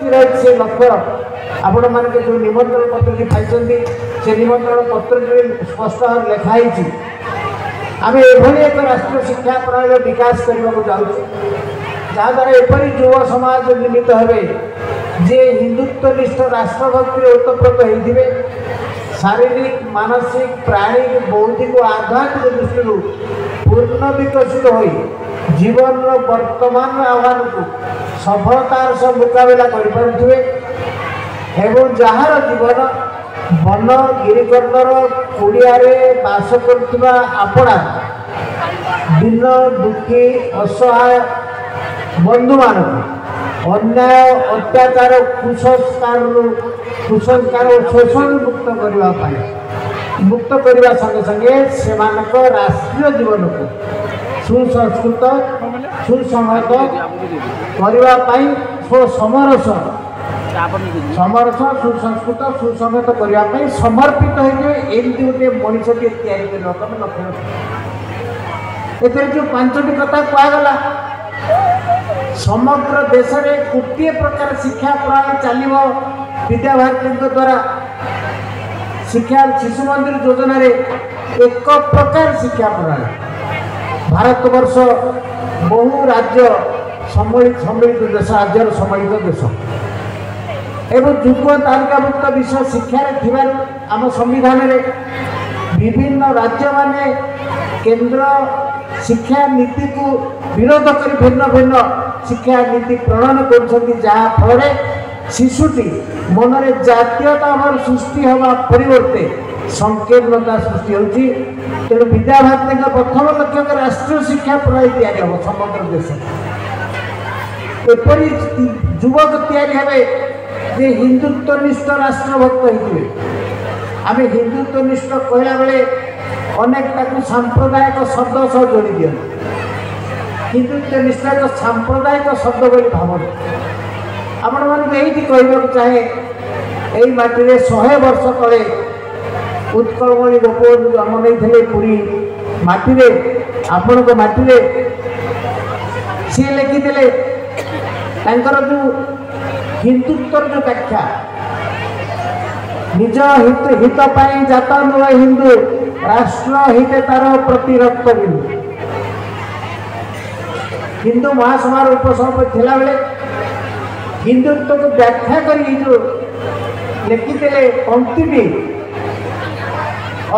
से लक्ष्य आपण मानके जो निमंत्रण पत्र पाई से निमंत्रण पत्र स्पष्ट भाव लिखाई आम एभली एक राष्ट्रीय शिक्षा प्रणाली विकास करने को जाऊँ जहाद्वारा एपरी युव समाज निर्मित हे जे हिंदुत्वनिष्ठ राष्ट्रभक्ति ओतप्रोत होते शारीरिक मानसिक प्राणिक बौद्धिक और आध्यात्मिक दृष्टि पूर्ण विकसित हो जीवन वर्तमान आह्वान को सफलतार सह मुकाबला करें एवं जार जीवन वन गिरिकंदर कुड़ियारे बास कर आपणा दिन दुखी असहाय बंधु मान अन्याय अत्याचार कुसंस्कार और शोषण मुक्त करने संगे संगे से राष्ट्रीय जीवन को सुसंस्कृत सुसंहत करने समरस समरस सुसंस्कृत सुसंहत करने समर्पित होमती गोटे मनुष्य लक्ष्य जो पांचटी कथा कहगला समग्र देश में गोटे प्रकार शिक्षा प्रणाली चलो विद्याभारती द्वारा शिक्षा शिशु मंदिर योजना रे एक प्रकार शिक्षा प्रणाली भारत वर्ष बहु राज्य सम्मिलित देश राज्य सम्मिलित देश एवं युग्म तालिकाभुक्त विषय शिक्षार आम संविधान रे विभिन्न राज्य माने केंद्र शिक्षा नीति को विरोध कर भिन्न भिन्न शिक्षा नीति प्रणयन कर शिशुटी मन में जातीयता भाव सृष्टि हवा परिवर्ते संकीर्णता सृष्टि होती तेणु विद्याभारती प्रथम लक्ष्य राष्ट्रीय शिक्षा प्रणाली या समग्र देश एपरी युवक या हिंदुत्वनिष्ठ राष्ट्रभक्त होते आम हिंदुत्वनिष्ठ कहला बेले अनेक सांप्रदायिक शब्द सह जोड़ी दिया हिंदुत्वनिष्ठ एक सांप्रदायिक शब्द बोली भाव आपण मानी कहवाक चाहे यही माटी 100 वर्ष तले उत्कलमणि गोपबंधु जन्म नहीं पुरी माटी आपण माटी सी लिखिले जो हिंदुत्व जो व्याख्या निज हित पाई जात नुह हिंदू राष्ट्र हिते तार प्रति रक्त बिंदु हिंदू महासमारोह उपसभापति थिला बेले हिंदुत्व को व्याख्या करी जो लिखिले पंक्ति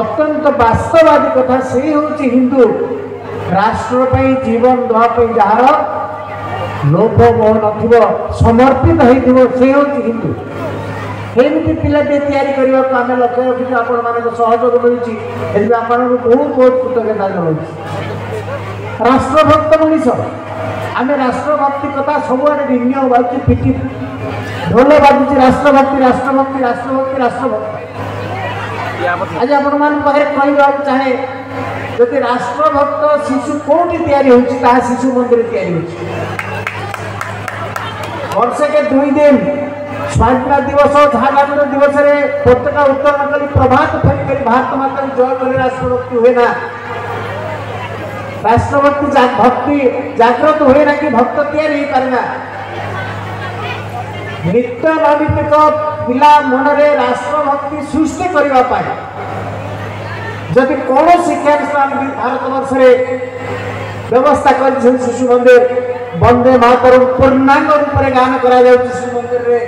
अत्यंत वास्तववादी कथा से हूँ हिंदू राष्ट्र जीवन दवाई जार लोभ मोह न समर्पित हो हिंदू एमती पिलाटे तैयारी करने को आम लक्ष्य रखी आपण मान सहयोग मिलूँ आपण बहुत बहुत कृतज्ञता जनाऊँ राष्ट्रभक्त मनीष आम राष्ट्रभक्ति कथा सबुआड़े रिन्यू बाजू पिटी ढोल बाजुची राष्ट्रभक्ति राष्ट्रभक्ति राष्ट्रभक्ति राष्ट्रभक्ति आज आपण मान पाखे कहवाक चाहे जदि राष्ट्रभक्त शिशु कौटी तैयारी होता शिशु मंदिर तैयारी वर्ष के 2 दिन स्वाधीनता दिवस झारखंड दिवस रे पताका उत्तोलन कर प्रभात फेरी कर भारत माता जय कर राष्ट्रभक्ति हुए ना राष्ट्रभक्ति भक्ति जागृत हुए ना कि भक्त तैयारी करना नित्य नैमित्तिक पिला मन रे राष्ट्रभक्ति सृष्टि करने जदि कौन शिक्षा स्थान भारत वर्ष रे व्यवस्था कर शिशु मंदिर वंदे मातरम पूर्णांग रूप में गान करा शिशु मंदिर रे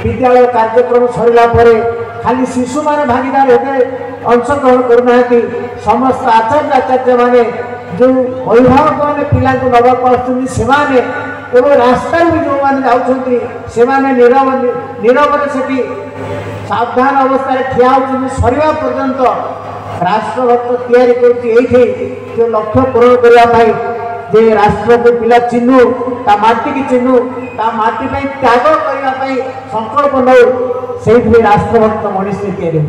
विद्यालय कार्यक्रम सरला खाली शिशु माने भागीदार होते अंशग्रहण करना समस्त आचार्य आचार्य माने जो अभिभावक मैंने पिला नवाक आसने एवं रास्ता भी जो मैंने जाने नीरव नीरव से सावधान अवस्था ठिया होती सरवा पर्यंत राष्ट्रभक्त या जो लक्ष्य पूरण करने जे राष्ट्र को पिला चिन्हू ता माटी की चिन्हू ता माटी पे त्याग करने संकल्प नौ से राष्ट्रभक्त मनुष्य तैयारी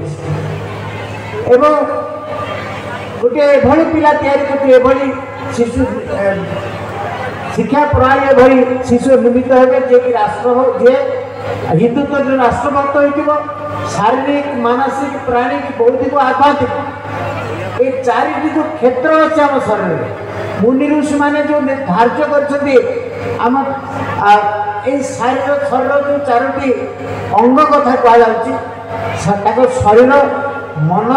एवं गोटे एभली पिला तैयारी शिशु शिक्षा प्रणाली एभली शिशु निर्मित हे जे कि राष्ट्र जे हिंदुत्व जो राष्ट्रभक्त हो शारीरिक मानसिक प्राणिक बौद्धिक आध्यात्मिक ये चारिटी जो क्षेत्र अच्छे शरीर मुनि ऋषि मैंने जो धार्य कर शरीर जो चारोटी अंग कथा कहु शरीर मन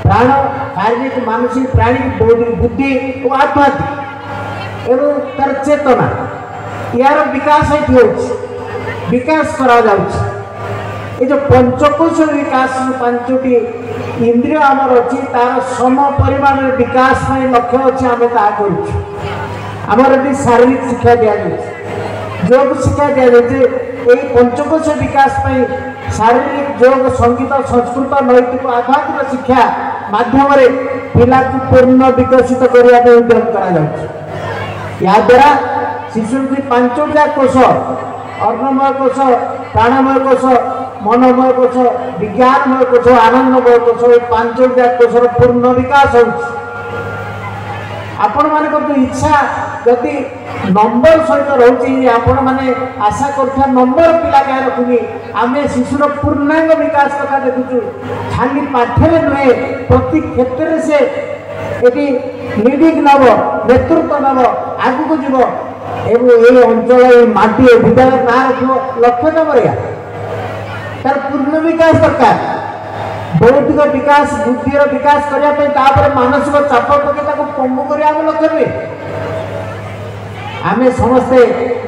प्राण शारीरिक मानसिक प्राणिक बुद्धि और आध्यात्मिक एवं तार चेतना यार विकास विकास करा ये जो पंचकोश विकास पांचटी इंद्रिय आमर अच्छी तार सम परिमाण विकास लक्ष्य अच्छे आम तामर ये शारीरिक शिक्षा दि योग शिक्षा दि पंचकोश विकास शारीरिक योग संगीत संस्कृत नैतिक आध्यात्मिक शिक्षा माध्यम पिला को पूर्ण विकसित करने उद्यम करा शिशु की पांचटा कोश अर्णमय कोश प्राणमय कोश मनोमय कोश विज्ञानमय कोश आनंदमय कोश ये पांचटा कोशर पूर्ण विकास आपण मान इच्छा जदि नंबर सहित रोचे आपण मैंने आशा कर नंबर पिला क्या रखुनी आम शिशुर पूर्णांग विकास कथा देखु खाली पाठे नुहे प्रति क्षेत्र से ये लीडिंग नब नेतृत्व नब आगू को जीव ये अंचल माटी विद्यालय ना रख लक्ष्य नंबर तार पूर्ण विकास दरकार बौद्धिक विकास बुद्धि विकास करने मानसिक चाप पकड़ पंगु करने लक्ष्य नुहे आम समस्ते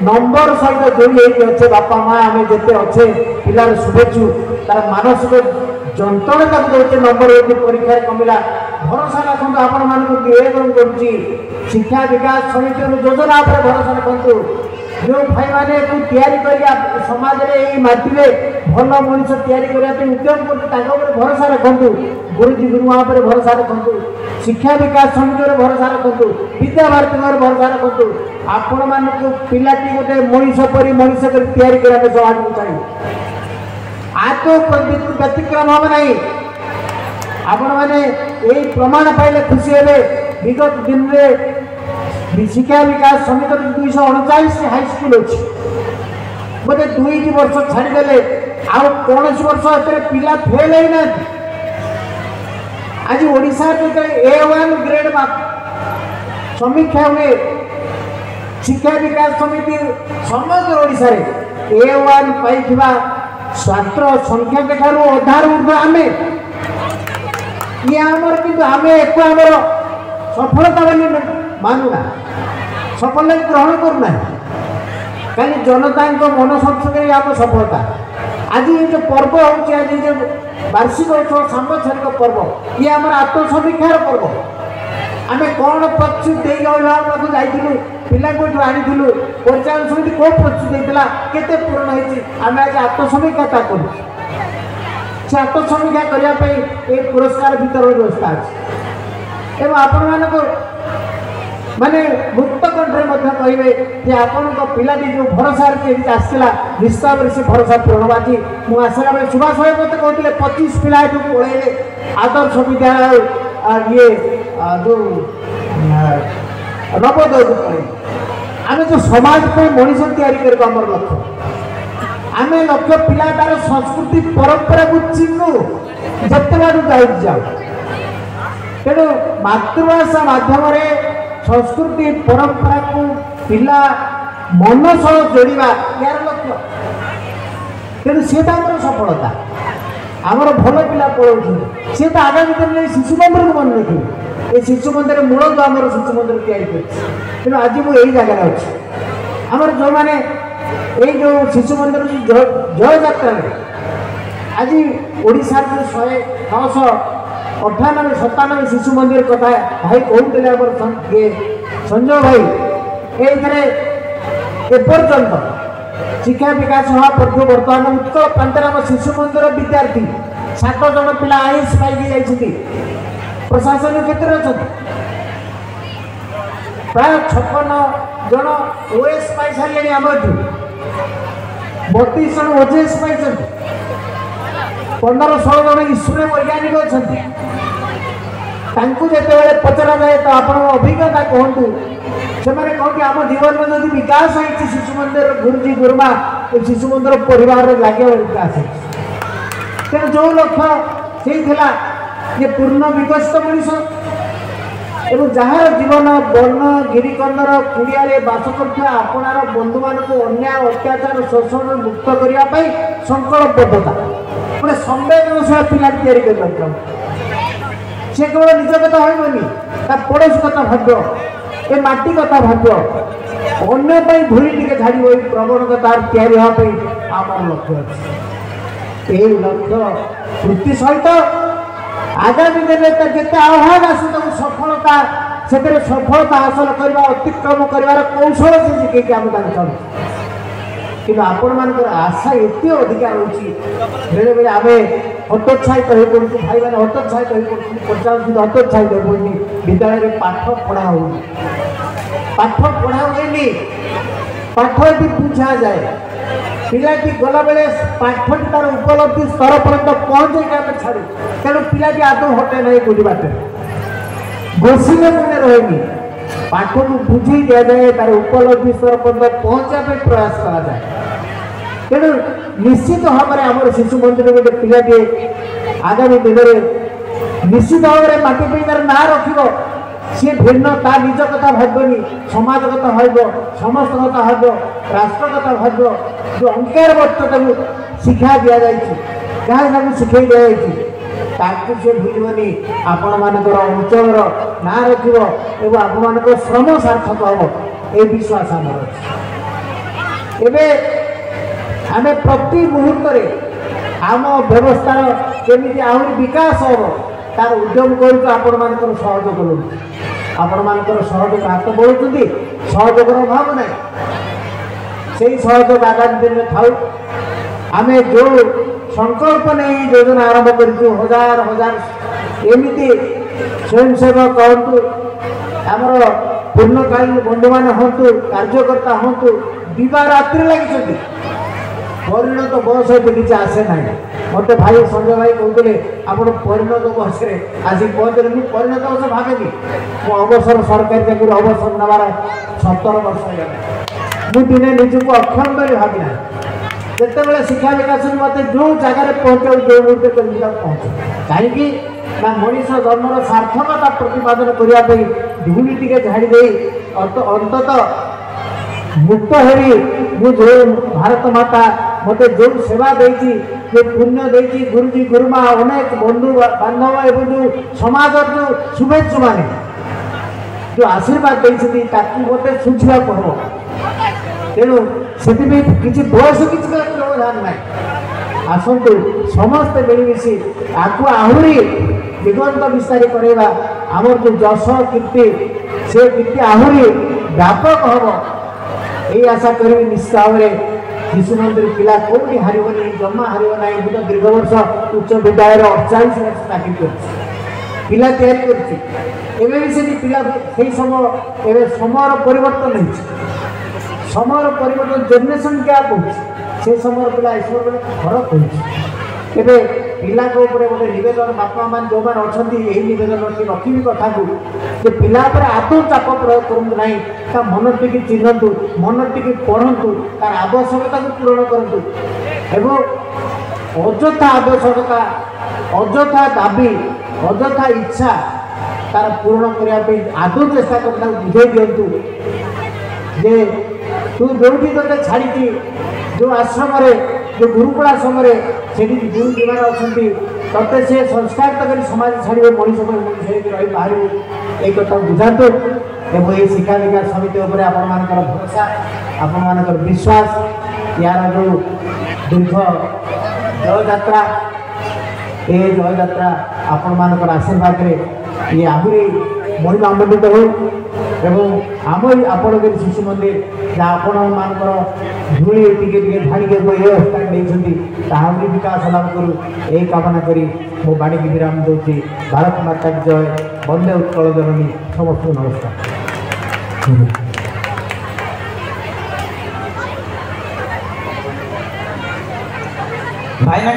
नंबर सहित जोड़ी अच्छे बापा माँ आम जिते अच्छे पिलार शुभेच्छु तार मानसिक जंत्रणा दौचे नंबर ये परीक्षा कमिला भरोसा रखु आपण मानक निवेदन करुच्ची शिक्षा विकास समिति योजना भरोसा रखु जो भाई मैंने या समाज में माटी में भल मनीष या उद्यम कर भरोसा रखु गुरुजी गुरुमा भरोसा रखु शिक्षा विकास समिति भरोसा रखु विद्या भारती भरोसा रखु आपण मानक पिलाटी गोटे मनीष परी मनीष कर समाज को चाहिए आतो व्यतिक्रम हम ना आपण मैंने यही प्रमाण पाइले खुशी हे विगत दिन में शिक्षा विकास समिति 239 हाईस्कल अच्छी बोले 2 वर्ष छाड़देले आउ कौन वर्ष पिला फेल होना आज ओडिशा जो A1 ग्रेड समीक्षा हुए शिक्षा विकास समिति समग्र ओडिशा रे A1 पाइथिबा छात्र संख्या के ठारू अधार ऊर्ध्व आमे ये आमर किंतु आमे एको आमर सफलता बोली मानुना सफलता ग्रहण करना कहीं जनता मन संस्कृति आम सफलता आज ये जो पर्व हो आज जो वार्षिक उत्सव सांवत्सरिक पर्व ये आम आत्मसमीक्षार पर्व आम कौन प्रस्तुति जाइलु पिला आनी परिचालन समिति कौ प्रस्तुति होता केते पूर्ण होती आम आज आत्मसमीक्षा कर आत्मसमीक्षा करने पुरस्कार वितरण व्यवस्था अच्छे एवं आपण मानक माने मुक्त कंठे कहे कि आपण पिलाटी जो भरोसा आसला निश्चित भाव से भरोसा पूर्ण आज मुझे आसला बेले सुभाष भाई मत कहते 25 पिला पलैले आदर्श विद्यालय ये जो नवोदय को पलैले आम जो समाज पर मनीष या आमर लक्ष्य आम लक्ष्य पिला तार संस्कृति परंपरा को चिन्हु जिते बार जाऊ तेणु मातृभाषा माध्यम संस्कृति परंपरा को पिला मन सह जोड़ा यार लक्ष्य तेणु सी सफलता आमर भल पिला पढ़ाऊँ सी तो आगामी दिन में शिशु मंदिर को मन रखिए ये शिशु मंदिर मूल तो आम शिशु मंदिर तेणु आज मुझे जगह अच्छी आमर जो मैंने ये जो शिशु मंदिर जय यात्रा आज ओडिशा जो 198-97 शिशु मंदिर कथा भाई कहते ये संजय भाई एपर्यंत शिक्षा विकास हवा बर्तमान उत्कल प्रांतर शिशु मंदिर विद्यार्थी 7 जन पिला आईएएस पाई प्रशासन क्षेत्र अच्छा प्राय 56 जन ओएस पाई सारे आम 32 जन ओजेएस पाई 15-16 जन ईश्वर वैज्ञानिक अच्छा जिते पचरा जाए तो आप अभिज्ञता कहतु से कहते आम जीवन में जो विकास होती शिशु मंदिर गुरुजी गुरुमा शिशु मंदिर परिवार लगे विकास तेणु जो लक्ष्य से ये पूर्ण विकसित मनीष এবং যাହାର জীবন বর্ণ গিরিକନ୍ଦର କୁଡ଼ିଆରେ ବାସ କରୁଥିବା ଆପଣାର ବନ୍ଧୁମାନଙ୍କୁ ଅନ୍ୟାୟ ଅତ୍ୟାଚାର ଶୋଷଣରୁ ମୁକ୍ତ କରିବା ପାଇଁ ସଂକଳ୍ପବଦ୍ଧତା ଗୋଟେ ସମ୍ବେଦନଶୀଳ ପିଲା ତିଆରି କରିବାକୁ ସେ କେବଳ ନିଜ କଥା ଭାବିବନି ତା ପଡ଼ୋଶୀ କଥା ଭାବିବ ଏ ମାଟି କଥା ଭାବିବ ଅନ୍ୟ ପାଇଁ ଧୂଳି ଟିକେ ଝାଡ଼ିବ ଏଇ ପ୍ରବଣତା ତାର ତିଆରି ହେବା ପାଇଁ ଆମର ଲକ୍ଷ୍ୟ ଅଛି। ଏହି ଲକ୍ଷ୍ୟ ବୃତ୍ତି ସହିତ ଆଗାମୀ ଦିନରେ ଯେତେ ଆହ୍ୱାନ ଆସୁ ତାକୁ ସଫଳତା ସେଥିରେ ସଫଳତା ହାସଲ କରିବା ଅତିକ୍ରମ କରିବାର କୌଶଳ ସେ ଶିଖେଇକି ଆମେ ତାକୁ ଚାହୁଁଛୁ। କିନ୍ତୁ ଆପଣମାନଙ୍କର ଆଶା ଏତେ ଅଧିକା ରହୁଛି ବେଳେବେଳେ ଆମେ ହତୋତ୍ସାହିତ ହୋଇପଡ଼ୁଛୁ ଭାଇମାନେ ହତୋତ୍ସାହିତ ହୋଇପଡ଼ୁଛନ୍ତି ପଚାରୁଛନ୍ତି ହତୋତ୍ସାହିତ ହୋଇପଡ଼ୁନି ବିଦ୍ୟାଳୟରେ ପାଠ ପଢ଼ା ହେଉନି ପାଠ ପଢ଼ା ହୁଏନି ପାଠ ଏଠି ବୁଝାଯାଏ ପିଲାଟି ଗଲାବେଳେ ପାଠଟି ତାର ଉପଲବ୍ଧି ସ୍ତର ପର୍ଯ୍ୟନ୍ତ ପହଞ୍ଚେଇକି ଆମେ ଛାଡ଼ୁ ତେଣୁ ପିଲାଟି ଆଦୌ ହଟେ ନାହିଁ କୋଉଠି ବାଟରେ ଘୋଷିଲେ ମନେ ରହେନି ପାଠକୁ ବୁଝେଇ ଦିଆଯାଏ ତାର ଉପଲବ୍ଧି ସ୍ତର ପର୍ଯ୍ୟନ୍ତ ପହଞ୍ଚିବା ପାଇଁ ପ୍ରୟାସ କରାଯାଏ। ତେଣୁ ନିଶ୍ଚିତ ଭାବରେ ଆମର ଶିଶୁ ମନ୍ଦିର ଗୋଟେ ପିଲାଟିଏ ଆଗାମୀ ଦିନରେ ନିଶ୍ଚିତ ଭାବରେ ମାଟି ପାଇଁ ତାର ନାଁ ରଖିବ ସିଏ ଭିନ୍ନ ତା ନିଜ କଥା ଭାବିବନି ସମାଜ କଥା ଭାବିବ ସମସ୍ତ କଥା ଭାବିବ ରାଷ୍ଟ୍ର କଥା ଭାବିବ ଯେଉଁ ଅଙ୍କାରବର୍ତ୍ତ ତାକୁ ଶିକ୍ଷା ଦିଆଯାଇଛି ଯାହା ତାକୁ ଶିଖେଇ ଦିଆଯାଇଛି ତାକୁ ସେ ଭୁଲିବନି ଆପଣମାନଙ୍କର ଅଞ୍ଚଳର ନାଁ ରଖିବ ଏବଂ ଆପଣମାନଙ୍କର ଶ୍ରମ ସାର୍ଥକ ହେବ ଏ ବିଶ୍ୱାସ ଆମର ଅଛି। ଏବେ ଆମେ ପ୍ରତି ମୁହୂର୍ତ୍ତରେ ଆମ ବ୍ୟବସ୍ଥାର କେମିତି ଆହୁରି ବିକାଶ ହେବ ତାର ଉଦ୍ୟମ କରୁଛୁ ଆପଣମାନଙ୍କର ସହଯୋଗ ରହୁଛି ଆପଣମାନଙ୍କର ସହଯୋଗ ହାତ ବଢ଼ୁଛନ୍ତି ସହଯୋଗର ଅଭାବ ନାହିଁ ସେଇ ସହଯୋଗ ଆଗାମୀ ଦିନରେ ଥାଉ ଆମେ ଯେଉଁ ସଂକଳ୍ପ ନେଇ ଯୋଜନା ଆରମ୍ଭ କରିଛୁ ହଜାର ହଜାର ଏମିତି ସ୍ୱୟଂସେବକ ହୁଅନ୍ତୁ ଆମର ପୂର୍ଣ୍ଣକାଳୀନ ବନ୍ଧୁମାନେ ହୁଅନ୍ତୁ କାର୍ଯ୍ୟକର୍ତ୍ତା ହୁଅନ୍ତୁ ଦିବା ରାତ୍ରି ଲାଗିଛନ୍ତି ପରିଣତ ବୟସ ଏବେ କିଛି ଆସେ ନାହିଁ ମୋତେ ଭାଇ ସଞ୍ଜୟ ଭାଇ କହୁଥିଲେ ଆପଣ ପରିଣତ ବୟସରେ ଆସିକି ପହଞ୍ଚିଲେ ମୁଁ ପରିଣତ ବୟସ ଭାବେନି ମୁଁ ଅବସର ସରକାରୀ ଚାକିରି ଅବସର ନେବାର 17 ବର୍ଷ ହେଇଗଲା ମୁଁ ଦିନେ ନିଜକୁ ଅକ୍ଷମ ବୋଲି ଭାବିନାହିଁ ଯେତେବେଳେ ଶିକ୍ଷା ବିକାଶରେ ମୋତେ ଯେଉଁ ଜାଗାରେ ପହଞ୍ଚାଉ ଯେଉଁ ମୁହୂର୍ତ୍ତେ କେମିତି ତାକୁ ପହଞ୍ଚୁ କାହିଁକି ନା ମଣିଷ ଜନ୍ମର ସାର୍ଥକତା ପ୍ରତିପାଦନ କରିବା ପାଇଁ ଧୂଳି ଟିକେ ଝାଡ଼ି ଦେଇ ଅନ୍ତତଃ ମୁକ୍ତ ହେବି ମୁଁ ଯେଉଁ ଭାରତ ମାତା ମୋତେ ଯେଉଁ ସେବା ଦେଇଛି ଯେଉଁ ପୁଣ୍ୟ ଦେଇଛି ଗୁରୁଜୀ ଗୁରୁମା ଅନେକ ବନ୍ଧୁ ବାନ୍ଧବ ଏବଂ ଯେଉଁ ସମାଜର ଯେଉଁ ଶୁଭେଚ୍ଛୁମାନେ ଯେଉଁ ଆଶୀର୍ବାଦ ଦେଇଛନ୍ତି ତାକୁ ମୋତେ ଶୁଝିବାକୁ ହେବ ତେଣୁ ସେଥିପାଇଁ କିଛି ବୟସ କିଛି ବ୍ୟବଧାନ ନାହିଁ ଆସନ୍ତୁ ସମସ୍ତେ ମିଳିମିଶି ଆକୁ ଆହୁରି ଦିଗନ୍ତ ବିସ୍ତାରୀ କରାଇବା ଆମର ଯେଉଁ ଯଶ କୀର୍ତ୍ତି ସେ କୀର୍ତ୍ତି ଆହୁରି ବ୍ୟାପକ ହେବ এই আশা করবি নিশ্চিত ভাবে শিশু মন্দির পিলা কোটি হারিবনি জমা হারিব না ମୁଁ ତ দীর্ঘ বর্ষ উচ্চ বিদ্যালয়ের 48 ବର୍ଷ চাকরি করছি পিলা তৈরি করছি এবে বি সেটি পিলা সেই সময় এবে সময়ের পরিবর্তন হয়েছে সময়ের পরিবর্তন জেনারেশন গ্যাপ হচ্ছে সেই সময়ের পিলা এই সময় ফরক হয়েছে ଏବେ ପିଲାଙ୍କ ଉପରେ ଗୋଟେ ନିବେଦନ ବାପା ମାନେ ଯେଉଁମାନେ ଅଛନ୍ତି ଏହି ନିବେଦନଟି ରଖିବି କଥାକୁ ଯେ ପିଲା ଉପରେ ଆଦୌ ଚାପ ପ୍ରୟୋଗ କରନ୍ତୁ ନାହିଁ ତା ମନ ଟିକେ ଚିହ୍ନନ୍ତୁ ମନ ଟିକେ ପଢ଼ନ୍ତୁ ତାର ଆବଶ୍ୟକତାକୁ ପୂରଣ କରନ୍ତୁ ଏବଂ ଅଯଥା ଆବଶ୍ୟକତା ଅଯଥା ଦାବି ଅଯଥା ଇଚ୍ଛା ତାର ପୂରଣ କରିବା ପାଇଁ ଆଦୌ ଚେଷ୍ଟା କରି ତାକୁ ବୁଝେଇ ଦିଅନ୍ତୁ ଯେ ତୁ ଯେଉଁଠି ତୋତେ ଛାଡ଼ିଛି ଯେଉଁ ଆଶ୍ରମରେ ଯେଉଁ ଗୁରୁକୁଳ ଆଶ୍ରମରେ ସେଠି ଗୁରୁଜୀମାନେ ଅଛନ୍ତି ତତେ ସେ ସଂସ୍କାରିତ କରି ସମାଜ ଛାଡ଼ିବେ ମଣିଷ ପାଇଁ ମଣିଷ ହେଇକି ରହି ବାହାରିବୁ এই କଥା ବୁଝାନ୍ତୁ ଏବଂ ଏହି ଶିକ୍ଷା ବିକାଶ ସମିତି ଉପରେ ଆପଣମାନଙ୍କର ଭରସା ଆପଣମାନଙ୍କର ବିଶ୍ୱାସ ୟାର ଯେଉଁ ଦୀର୍ଘ ଜୟଯାତ୍ରା ଏ ଜୟଯାତ୍ରା ଆପଣମାନଙ୍କର ଆଶୀର୍ବାଦରେ ଇଏ ଆହୁରି ମହିମାମଣ୍ଡିତ ହେଉ ଏବଂ ଆମରି ଆପଣଙ୍କର ଶିଶୁ ମନ୍ଦିର ଯାହା ଆପଣମାନଙ୍କର ଧୂଳି ଟିକେ ଟିକେ ଝାଡ଼ିକି ଏ ଅବସ୍ଥାରେ ନେଇଛନ୍ତି ତାହା ଆହୁରି ବିକାଶ ଲାଭ କରୁ ଏହି କାମନା କରି ମୁଁ ବାଣୀକି ବିରାମ ଦେଉଛି। ଭାରତ ମାତା କି ଜୟ, ବନ୍ଦେ ଉତ୍କଳ ଜନନୀ। ସମସ୍ତଙ୍କୁ ନମସ୍କାର। ଭାଇନା